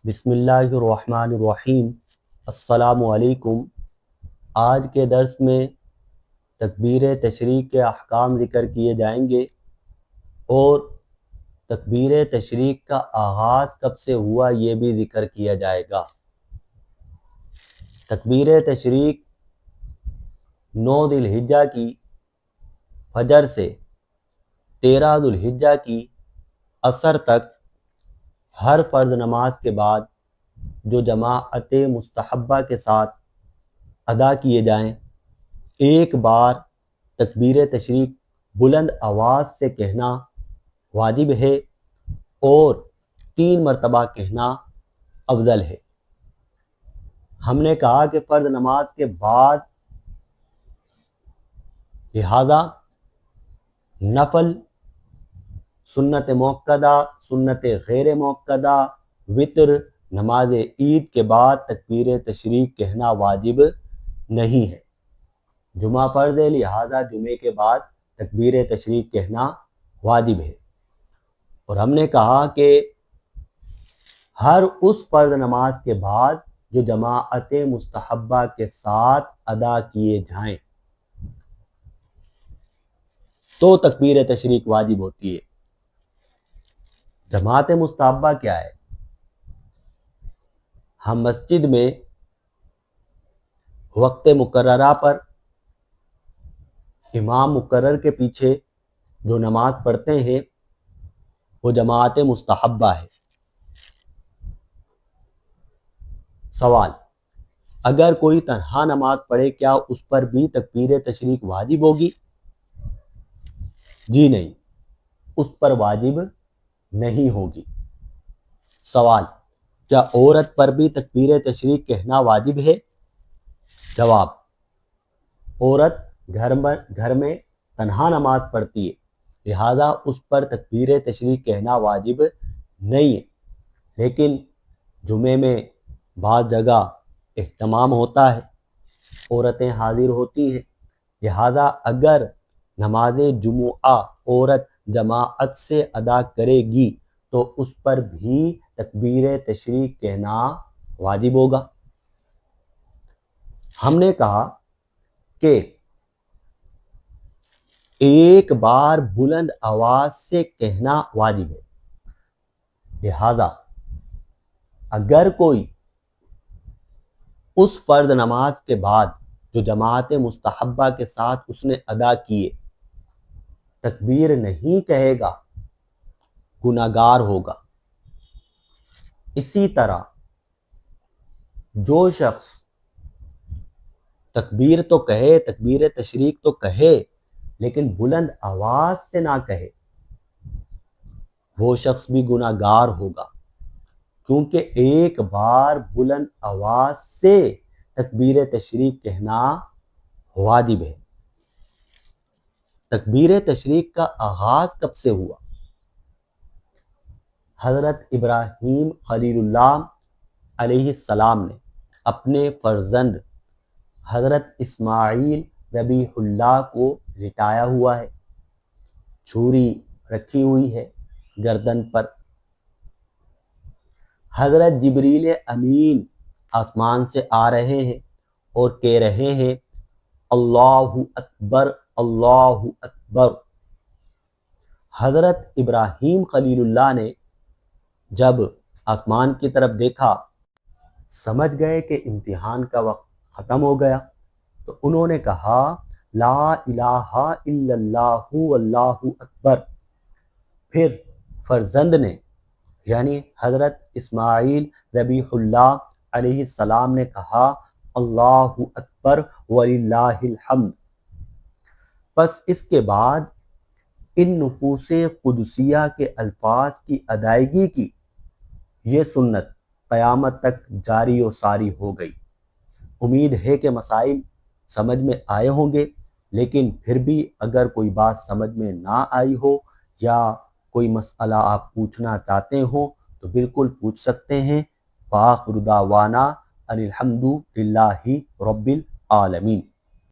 بسم اللہ الرحمن الرحیم۔ السلام علیکم۔ آج کے درس میں تکبیر تشریق کے احکام ذکر کیے جائیں گے اور تکبیر تشریق کا آغاز کب سے ہوا یہ بھی ذکر کیا جائے گا۔ تکبیر تشریق 9 ذی الحجہ کی فجر سے 13 ذی الحجہ کی عصر تک ہر فرض نماز کے بعد جو جماعت مستحبہ کے ساتھ ادا کیے جائیں، ایک بار تکبیر تشریق بلند آواز سے کہنا واجب ہے اور 3 مرتبہ کہنا افضل ہے۔ ہم نے کہا کہ فرض نماز کے بعد لہذا نفل، سنت موقدہ، سنت غیر موقدہ، وطر، نماز عید کے بعد تکبیر تشریق کہنا واجب نہیں ہے۔ جمعہ فرض ہے، لہذا جمعے کے بعد تکبیر تشریق کہنا واجب ہے۔ اور ہم نے کہا کہ ہر اس فرض نماز کے بعد جو جماعت مستحبہ کے ساتھ ادا کیے جائیں تو تکبیر تشریق واجب ہوتی ہے۔ جماعت مستحبہ کیا ہے؟ ہم مسجد میں وقت مقررہ پر امام مقرر کے پیچھے جو نماز پڑھتے ہیں وہ جماعت مستحبہ ہے۔ سوال: اگر کوئی تنہا نماز پڑھے کیا اس پر بھی تکبیر تشریق واجب ہوگی؟ جی نہیں، اس پر واجب نہیں ہوگی۔ سوال: کیا عورت پر بھی تکبیر تشریق کہنا واجب ہے؟ جواب: عورت گھر میں تنہا نماز پڑھتی ہے، لہذا اس پر تکبیر تشریق کہنا واجب نہیں ہے، لیکن جمعے میں بعض جگہ اہتمام ہوتا ہے، عورتیں حاضر ہوتی ہیں، لہذا اگر نماز جمعہ عورت جماعت سے ادا کرے گی تو اس پر بھی تکبیر تشریق کہنا واجب ہوگا۔ ہم نے کہا کہ ایک بار بلند آواز سے کہنا واجب ہے، لہذا اگر کوئی اس فرض نماز کے بعد جو جماعت مستحبہ کے ساتھ اس نے ادا کیے تکبیر نہیں کہے گا، گناہگار ہوگا۔ اسی طرح جو شخص تکبیر تو کہے، تکبیر تشریق تو کہے، لیکن بلند آواز سے نہ کہے، وہ شخص بھی گناہگار ہوگا، کیونکہ ایک بار بلند آواز سے تکبیر تشریق کہنا واجب ہے۔ تکبیر تشریق کا آغاز کب سے ہوا؟ حضرت ابراہیم خلیل اللہ علیہ السلام نے اپنے فرزند حضرت اسماعیل ذبیح اللہ کو لٹایا ہوا ہے، چھری رکھی ہوئی ہے گردن پر۔ حضرت جبریل امین آسمان سے آ رہے ہیں اور کہہ رہے ہیں اللہ اکبر اللہ اکبر۔ حضرت ابراہیم خلیل اللہ نے جب آسمان کی طرف دیکھا، سمجھ گئے کہ امتحان کا وقت ختم ہو گیا، تو انہوں نے کہا لا الہ الا اللہ واللہ اکبر۔ پھر فرزند نے یعنی حضرت اسماعیل ذبیح اللہ علیہ السلام نے کہا اللہ اکبر وللہ الحمد۔ پس اس کے بعد ان نفوس قدسیہ کے الفاظ کی ادائیگی کی یہ سنت قیامت تک جاری و ساری ہو گئی۔ امید ہے کہ مسائل سمجھ میں آئے ہوں گے، لیکن پھر بھی اگر کوئی بات سمجھ میں نہ آئی ہو یا کوئی مسئلہ آپ پوچھنا چاہتے ہو تو بالکل پوچھ سکتے ہیں۔ وآخر دعوانا ان الحمد للہ رب العالمین۔